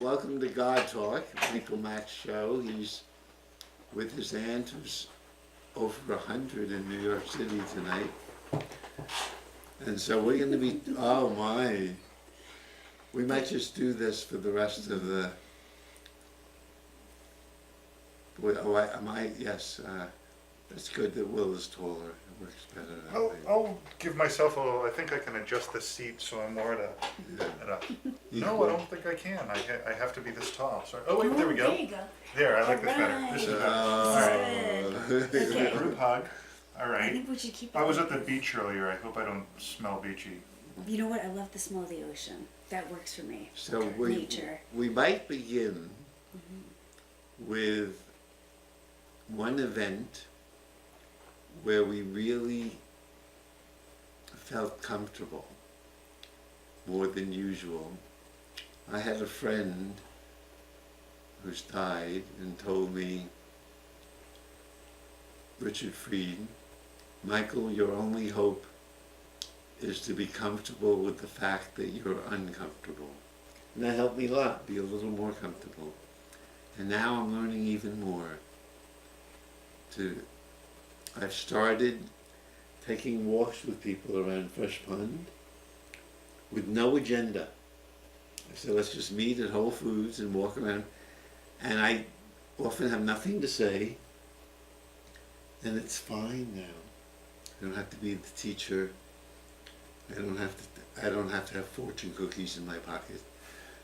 Welcome to God Talk, Michael Mack's show. He's with his aunt who's over 100 in New York City tonight. And so we're going to be, oh my, we might just do this for the rest of the, yes, it's good that Will is taller. It works better that way. I'll give myself I think I can adjust the seat so I'm more at a no, I don't think I can. I have to be this tall. Sorry. Oh, wait, there we go. There you go. There, I like All this better. right. This is better. This is good. Okay. Group hug. All I right. think we should keep it I was like at the this. beach earlier. I hope I don't smell beachy. You know what? I love the smell of the ocean. That works for me. So Nature. we might begin with one event where we really felt comfortable more than usual. I had a friend who's died and told me, Richard Fried, Michael, your only hope is to be comfortable with the fact that you're uncomfortable. And that helped me a lot, be a little more comfortable. And now I'm learning even more. I've started taking walks with people around Fresh Pond with no agenda. I said, let's just meet at Whole Foods and walk around. And I often have nothing to say, and it's fine now. I don't have to be the teacher. I don't have to have fortune cookies in my pocket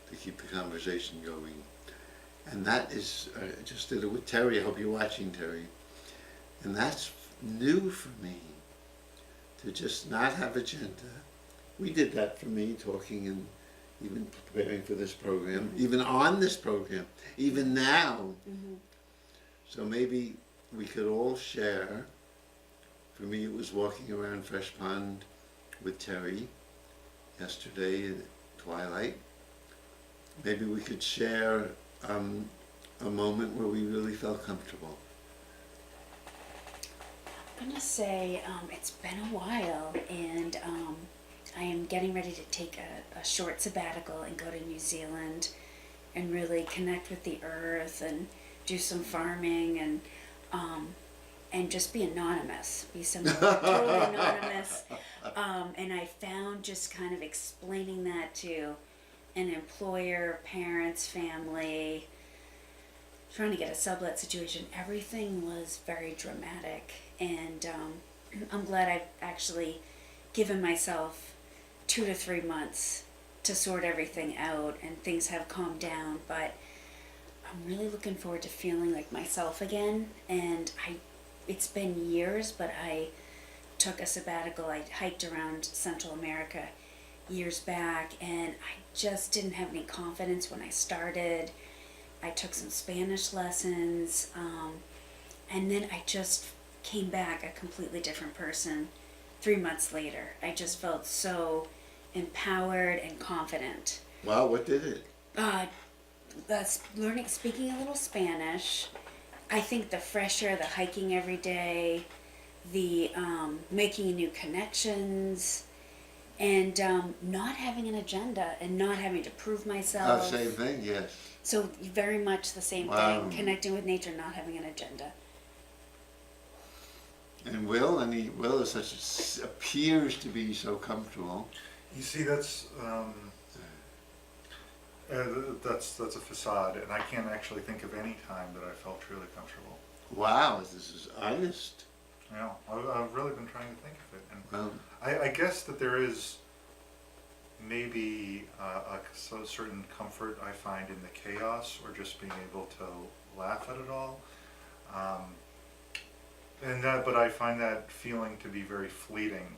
to keep the conversation going. And that is, I just did it with Terry. I hope you're watching, Terry. And that's new for me, to just not have agenda. We did that for me, talking and even preparing for this program, even on this program, even now. So maybe we could all share. For me, it was walking around Fresh Pond with Terry yesterday at twilight. Maybe we could share a moment where we really felt comfortable. I'm gonna say it's been a while, and I am getting ready to take a short sabbatical and go to New Zealand and really connect with the earth and do some farming and just be anonymous, be totally anonymous. And I found just kind of explaining that to an employer, parents, family, trying to get a sublet situation, everything was very dramatic. And I'm glad I've actually given myself 2 to 3 months to sort everything out, and things have calmed down. But I'm really looking forward to feeling like myself again. And it's been years, but I took a sabbatical. I hiked around Central America years back, and I just didn't have any confidence when I started. I took some Spanish lessons, and then I just came back a completely different person 3 months later. I just felt so empowered and confident. Wow, what did it? Speaking a little Spanish. I think the fresh air, the hiking every day, the making new connections, and not having an agenda and not having to prove myself. Same thing, yes. So very much the same thing, connecting with nature, not having an agenda. And Will is appears to be so comfortable. You see, that's a facade, and I can't actually think of any time that I felt truly comfortable. Wow, this is honest. Yeah, I've really been trying to think of it, and Well, I guess that there is maybe a certain comfort I find in the chaos, or just being able to laugh at it all. But I find that feeling to be very fleeting.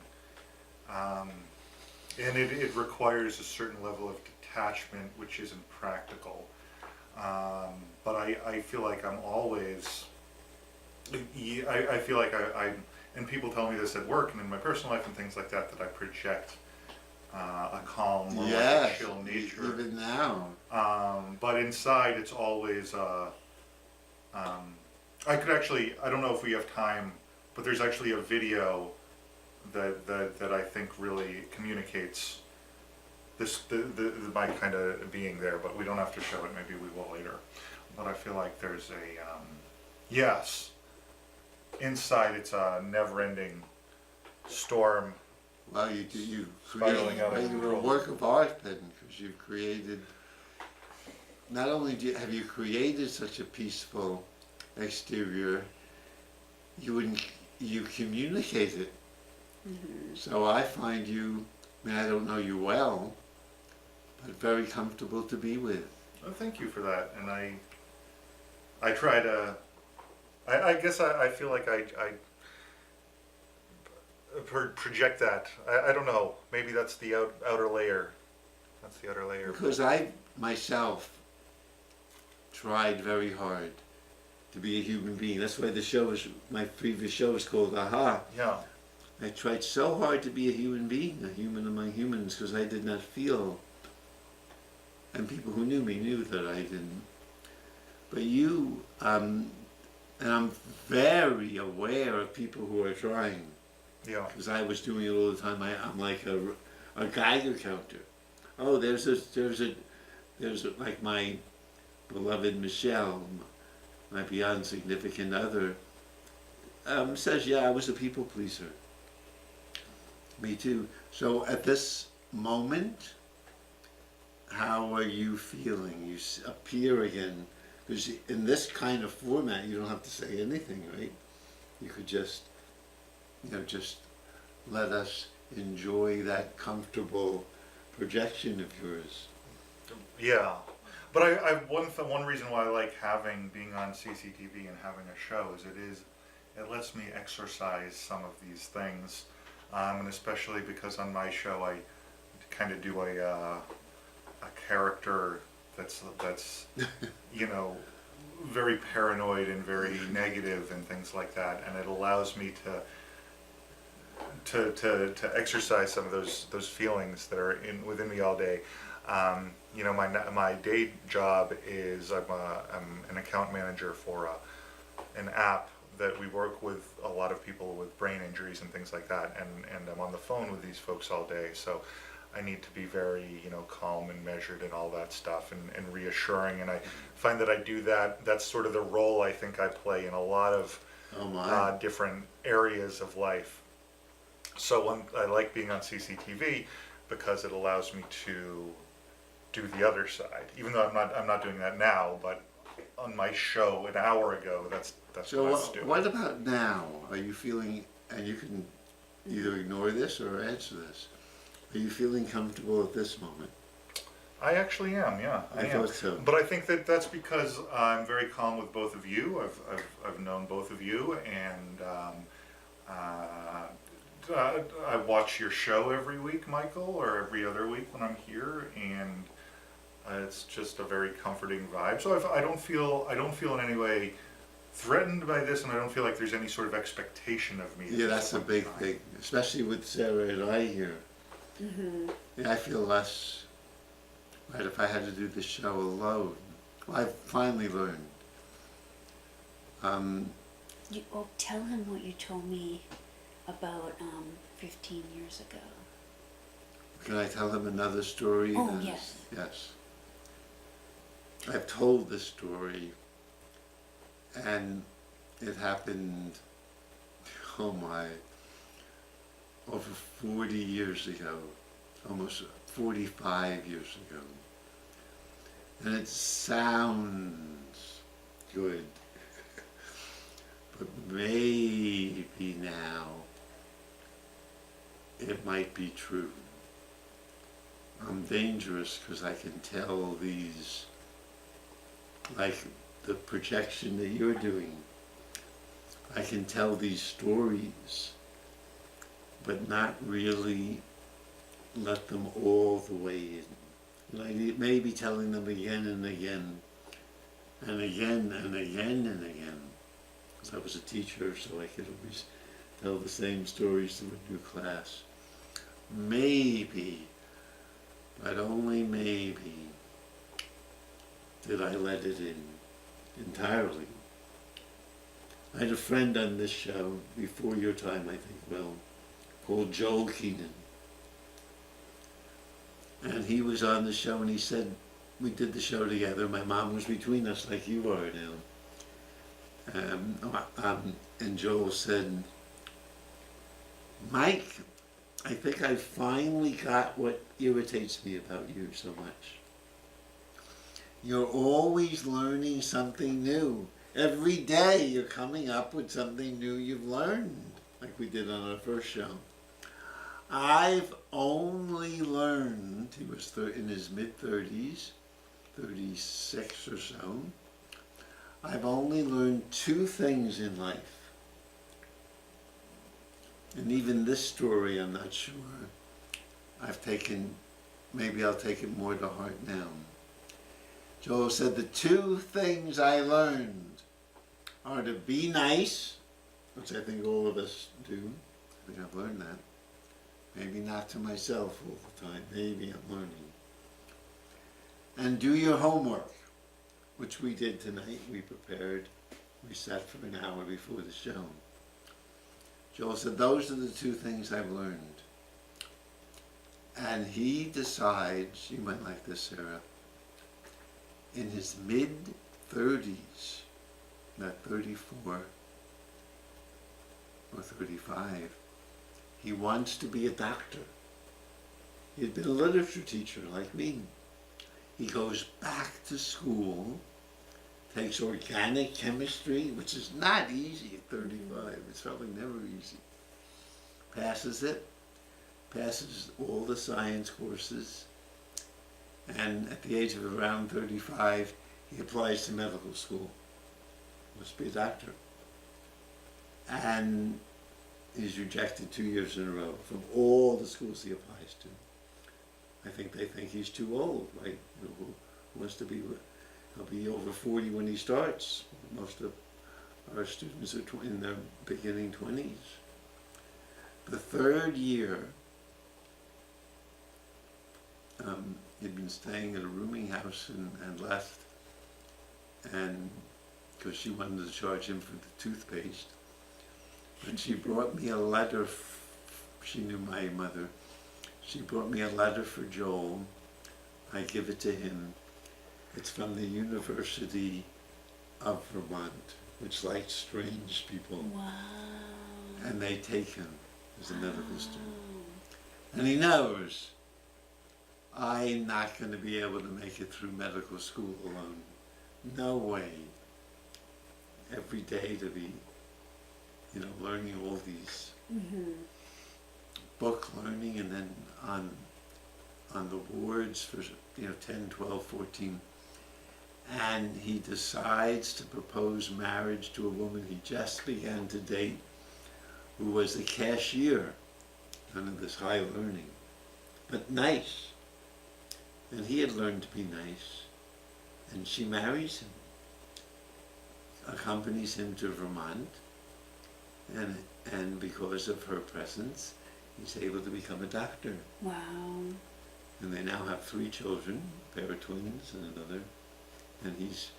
And it requires a certain level of detachment, which isn't practical. But I feel like I'm always, I feel like and people tell me this at work and in my personal life and things like that, that I project a calm or like a chill nature. Even now. But inside it's always, I could actually, I don't know if we have time, but there's actually a video that I think really communicates my kind of being there, but we don't have to show it. Maybe we will later. But I feel like there's a yes. Inside, it's a never-ending storm. Well, you Spiraling out of you're a control. work of art then, because you've created. Not only have you created such a peaceful exterior, you communicate it. So I find you. I mean, I don't know you well, but very comfortable to be with. Well, thank you for that, and I try to. I guess I feel like I project that. I don't know. Maybe that's the outer layer. That's the outer layer. Because I myself tried very hard to be a human being. That's why my previous show was called Aha. Yeah. I tried so hard to be a human being, a human among humans, because I did not feel, and people who knew me knew that I didn't. But you, and I'm very aware of people who are trying, Yeah. because I was doing it all the time. I'm like a Geiger counter. Oh, there's like my beloved Michelle, my beyond significant other, says, yeah, I was a people pleaser. Me too. So at this moment, how are you feeling? You appear again, because in this kind of format, you don't have to say anything, right? You could just, just let us enjoy that comfortable projection of yours. Yeah. But one reason why I like being on CCTV and having a show is it lets me exercise some of these things, and especially because on my show I kind of do a character that's very paranoid and very negative and things like that, and it allows me to exercise some of those feelings that are within me all day. My day job is I'm an account manager for an app that we work with a lot of people with brain injuries and things like that, and I'm on the phone with these folks all day, so I need to be very calm and measured and all that stuff, and reassuring, and I find that I do that. That's sort of the role I think I play in a lot of different areas of life. So I like being on CCTV because it allows me to do the other side, even though I'm not doing that now, but on my show an hour ago, that's So what I was doing. what about now? Are you feeling, and you can either ignore this or answer this, are you feeling comfortable at this moment? I actually am, yeah, I am. Thought so. But I think that's because I'm very calm with both of you. I've known both of you, and I watch your show every week, Michael, or every other week when I'm here, and it's just a very comforting vibe. So I don't feel in any way threatened by this, and I don't feel like there's any sort of expectation of me. Yeah, that's a big thing, especially with Sarah and I here. Yeah, I feel less, right, if I had to do the show alone. Well, I've finally learned. Tell him what you told me about 15 years ago. Can I tell him another story? Oh, yes. Yes. I've told this story, and it happened, oh my, over 40 years ago, almost 45 years ago. And it sounds good, but maybe now it might be true. I'm dangerous because I can tell these, like the projection that you're doing, I can tell these stories, but not really let them all the way in. And I may be telling them again and again, and again and again and again, because I was a teacher, so I could always tell the same stories to a new class. Maybe, but only maybe, did I let it in entirely. I had a friend on this show before your time, I think, Will, called Joel Keenan. And he was on the show, and he said, we did the show together. My mom was between us like you are now. And Joel said, Mike, I think I finally got what irritates me about you so much. You're always learning something new. Every day you're coming up with something new you've learned, like we did on our first show. I've only learned, he was in his mid-30s, 36 or so, I've only learned 2 things in life. And even this story, I'm not sure, maybe I'll take it more to heart now. Joel said, the 2 things I learned are to be nice, which I think all of us do. I think I've learned that. Maybe not to myself all the time. Maybe I'm learning. And do your homework, which we did tonight. We prepared. We sat for an hour before the show. Joel said, those are the 2 things I've learned. And he decides, you might like this, Sarah, in his mid-30s, not 34 or 35, he wants to be a doctor. He had been a literature teacher like me. He goes back to school, takes organic chemistry, which is not easy at 35. It's probably never easy. Passes it, passes all the science courses, and at the age of around 35, he applies to medical school. Must be a doctor. And he's rejected 2 years in a row from all the schools he applies to. I think they think he's too old, right? Who wants to be, he'll be over 40 when he starts. Most of our students are in their beginning 20s. The 3rd year, he'd been staying at a rooming house and left, and because she wanted to charge him for the toothpaste. But she brought me a letter, she knew my mother, she brought me a letter for Joel. I give it to him. It's from the University of Vermont, which likes strange people. Wow. And they take him as a medical student. And he knows, I'm not going to be able to make it through medical school alone. No way. Every day to be, learning all these book learning, and then on the wards for 10, 12, 14. And he decides to propose marriage to a woman he just began to date, who was a cashier, none of this high learning, but nice. And he had learned to be nice. And she marries him, accompanies him to Vermont, and because of her presence, he's able to become a doctor. Wow. And they now have 3 children, a pair of twins and another. And he's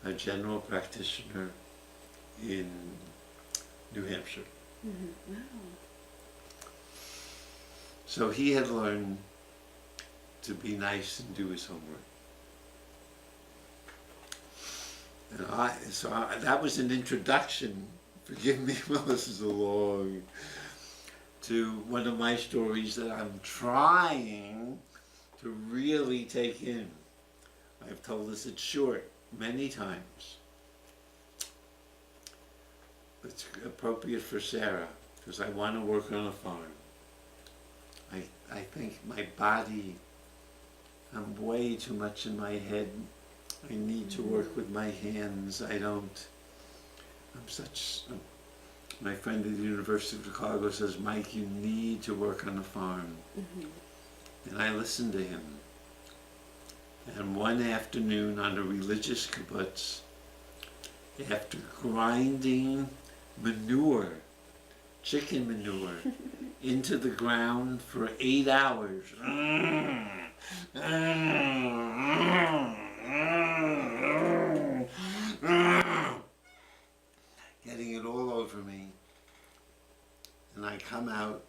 a general practitioner in New Hampshire. Wow. So he had learned to be nice and do his homework. And that was an introduction, forgive me, well, this is a long, to one of my stories that I'm trying to really take in. I've told this, it's short, many times. It's appropriate for Sarah, because I want to work on a farm. I think my body, I'm way too much in my head. I need to work with my hands. My friend at the University of Chicago says, Mike, you need to work on a farm. And I listened to him. And one afternoon on a religious kibbutz, after grinding manure, chicken manure, into the ground for 8 hours, getting it all over me. And I come out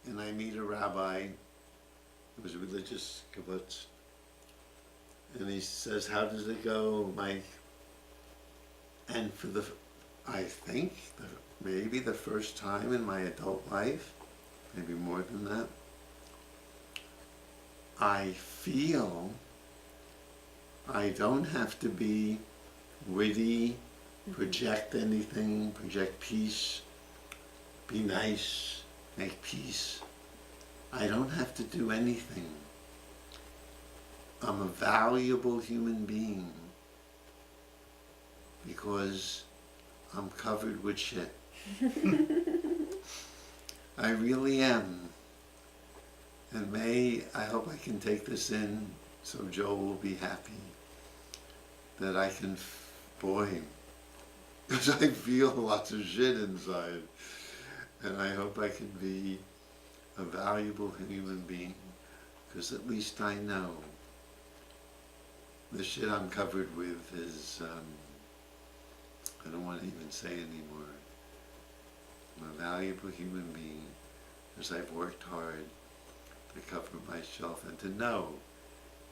and I meet a rabbi, It was a religious kibbutz. And he says, how does it go, Mike? And for I think, maybe the first time in my adult life, maybe more than that, I feel I don't have to be witty, project anything, project peace, be nice, make peace. I don't have to do anything. I'm a valuable human being because I'm covered with shit. I really am. And I hope I can take this in so Joe will be happy that I can, boy, because I feel lots of shit inside. And I hope I can be a valuable human being because at least I know the shit I'm covered with is, I don't want to even say anymore. I'm a valuable human being because I've worked hard to cover myself and to know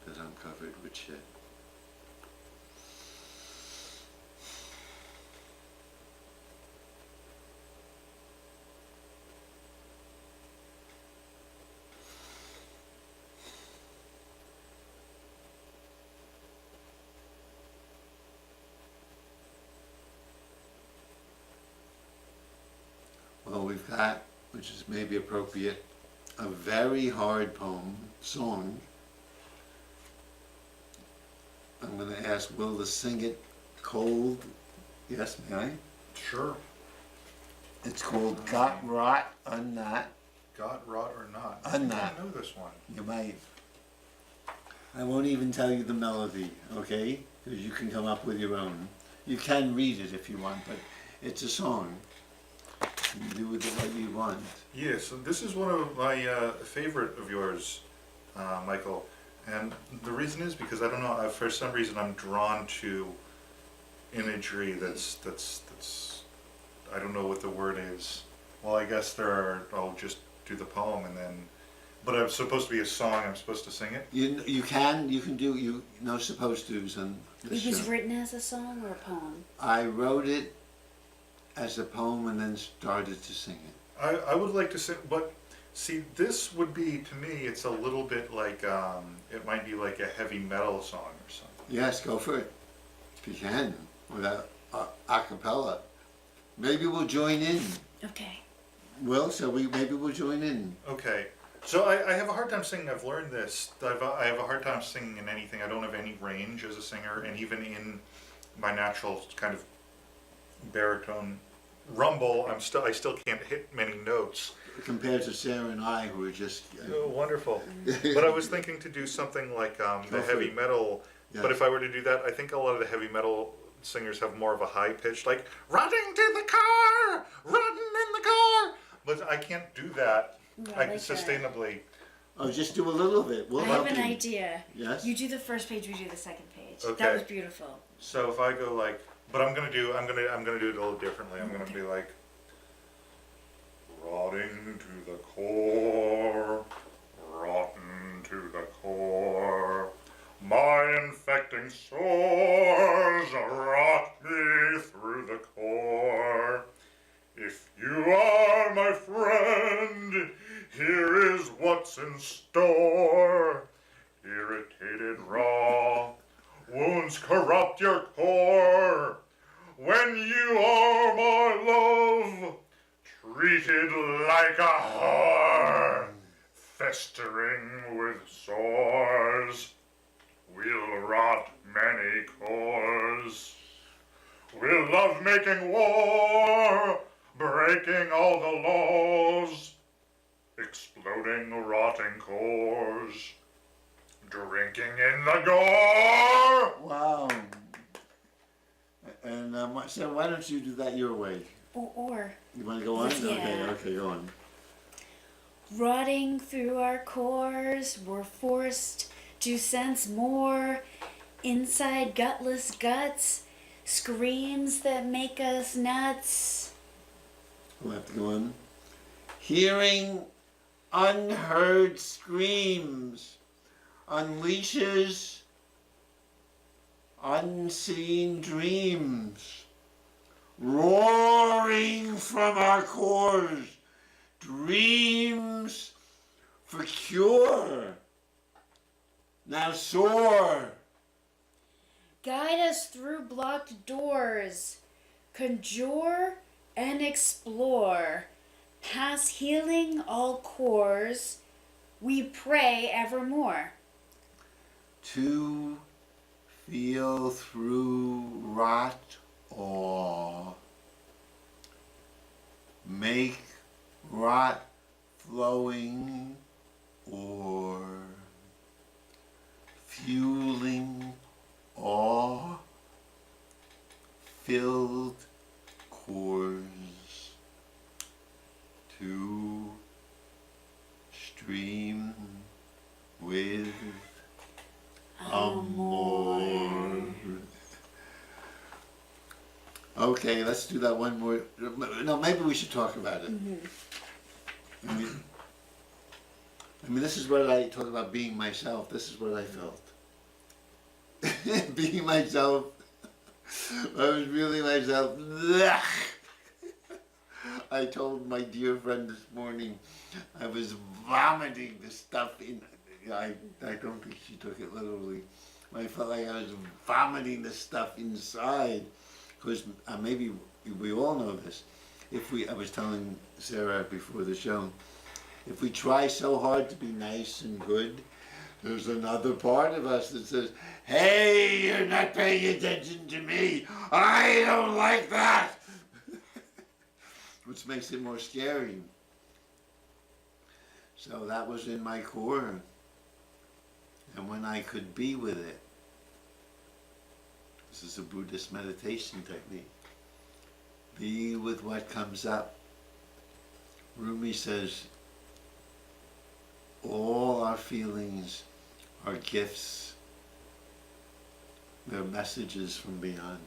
that I'm covered with shit. Well, we've got, which is maybe appropriate, a very hard song. I'm going to ask Will to sing it cold. Yes, may I? Sure. It's called Got Rot, Unknot. Got Rot or Not? Unknot. I don't know this one. You might. I won't even tell you the melody, okay? Because you can come up with your own. You can read it if you want, but it's a song. You can do with it what you want. Yeah, so this is one of my favorite of yours, Michael. And the reason is because I don't know, for some reason I'm drawn to imagery that's I don't know what the word is. Well, I guess I'll just do the poem and then, but it's supposed to be a song, I'm supposed to sing it? You can do, no supposed to's on this It was show. written as a song or a poem? I wrote it as a poem and then started to sing it. I would like to sing, but see, this would be, to me, it's a little bit like, it might be like a heavy metal song or something. Yes, go for it. If you can, without a cappella. Maybe we'll join in. Okay. Well, maybe we'll join in. Okay, so I have a hard time singing. I've learned this. I have a hard time singing in anything. I don't have any range as a singer, and even in my natural kind of baritone rumble, I still can't hit many notes. Compared to Sarah and I, who are just... Oh, wonderful. But I was thinking to do something like the heavy metal, Yeah. but if I were to do that, I think a lot of the heavy metal singers have more of a high pitch, like, running to the car, running in the car. But I can't do that sustainably. Oh, just do a little of it. We'll I have help an you. idea. Yes? You do the first page, we do the second page. Okay. That was beautiful. So if I go like, but I'm gonna do it a little differently. I'm gonna be like, rotting to the core, rotten to the core. My infecting sores rot me through the core. If you are my friend, here is what's in store. Irritated raw wounds corrupt your core. When you are my love, treated like a whore, festering with sores, we'll rot many cores. We'll love making war, breaking all the laws, exploding rotting cores, drinking in the gore. Wow. And so why don't you do that your way? Or You want to go on? Yeah. Okay, go on. rotting through our cores, we're forced to sense more. Inside gutless guts, screams that make us nuts. We'll have to go on. Hearing unheard screams, unleashes unseen dreams, roaring from our cores, dreams for cure. Now soar. Guide us through blocked doors, conjure and explore. Pass healing all cores, we pray evermore. To feel through rot awe, make rot flowing or fueling awe filled cores to stream with amor. Okay, let's do that one more. No, maybe we should talk about it. I mean, this is what I talk about being myself. This is what I felt. Being myself. I was really myself. I told my dear friend this morning I was vomiting the stuff in. I don't think she took it literally. I felt like I was vomiting the stuff inside. Because maybe we all know this. I was telling Sarah before the show, if we try so hard to be nice and good, there's another part of us that says, hey, you're not paying attention to me. I don't like that. Which makes it more scary. So that was in my core. And when I could be with it, this is a Buddhist meditation technique, be with what comes up. Rumi says, all our feelings are gifts. They're messages from beyond.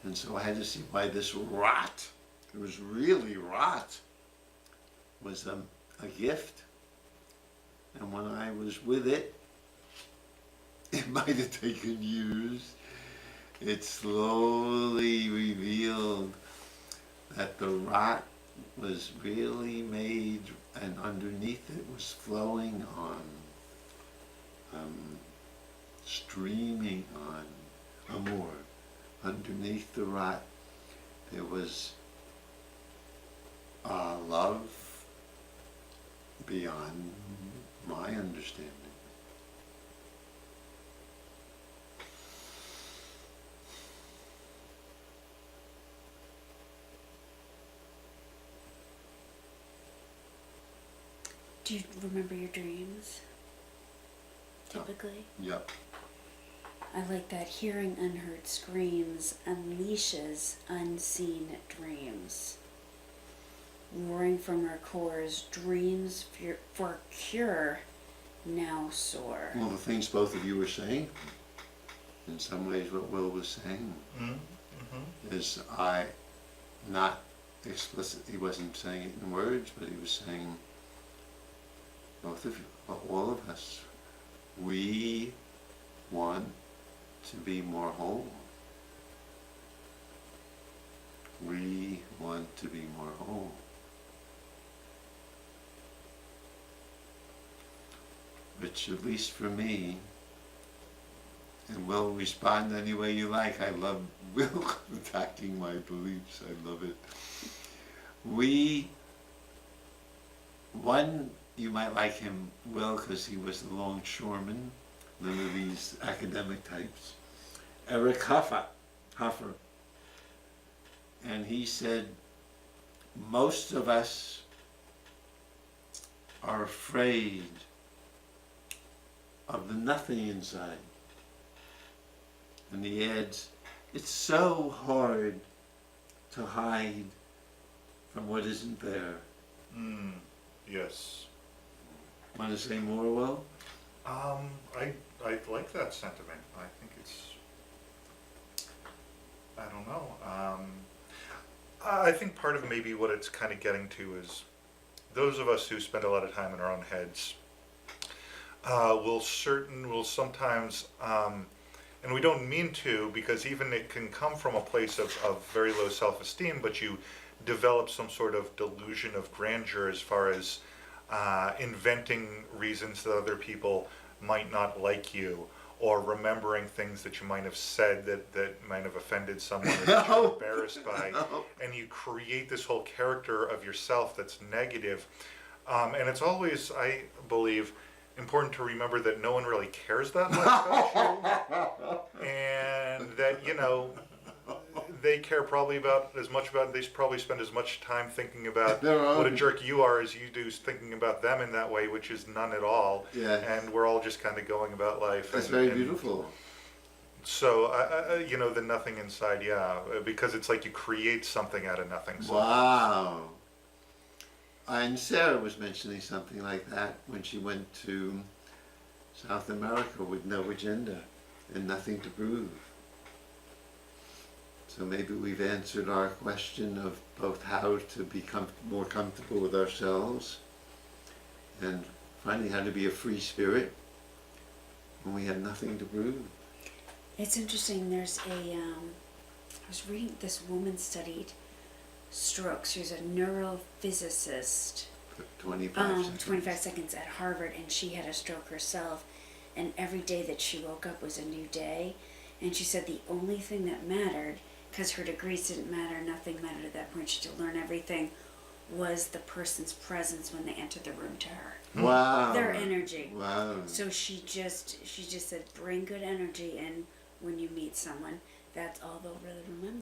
And so I had to see why this rot, it was really rot, was a gift. And when I was with it, it might have taken years. It slowly revealed that the rot was really made, and underneath it was flowing on, streaming on amor. Underneath the rot, there was love beyond my understanding. Do you remember your dreams? Typically? Yep. I like that. Hearing unheard screams unleashes unseen dreams. Roaring from our cores, dreams for cure now soar. Well, the things both of you were saying, in some ways what Will was saying, is not explicit, he wasn't saying it in words, but he was saying, both of you, all of us, we want to be more whole. We want to be more whole. Which, at least for me, and Will, respond any way you like. I love Will attacking my beliefs. I love it. You might like him, Will, because he was the longshoreman, none of these academic types. Eric Hoffer. And he said, most of us are afraid of the nothing inside. And he adds, it's so hard to hide from what isn't there. Yes. Want to say more, Will? I like that sentiment. I think it's, I don't know. I think part of maybe what it's kind of getting to is those of us who spend a lot of time in our own heads will sometimes, and we don't mean to, because even it can come from a place of very low self-esteem, but you develop some sort of delusion of grandeur as far as inventing reasons that other people might not like you, or remembering things that you might have said that might have offended someone or that you're embarrassed by, and you create this whole character of yourself that's negative. And it's always, I believe, important to remember that no one really cares that much about you, and that, you know, they care probably about as much about, they probably spend as much time thinking about what a jerk you are as you do thinking about them in that way, which is none at all. Yeah. And we're all just kind of going about life. That's very beautiful. So, you know, the nothing inside, yeah, because it's like you create something out of nothing. So Wow. And Sarah was mentioning something like that when she went to South America with no agenda and nothing to prove. So maybe we've answered our question of both how to become more comfortable with ourselves and finding how to be a free spirit when we have nothing to prove. It's interesting, there's I was reading, this woman studied stroke. She was a neurophysicist. 25 seconds at Harvard, and she had a stroke herself, and every day that she woke up was a new day. And she said the only thing that mattered, because her degrees didn't matter, nothing mattered at that point, she had to learn everything, was the person's presence when they entered the room to her. Wow. Their energy. Wow. So she just said, bring good energy, and when you meet someone, that's all they'll really remember.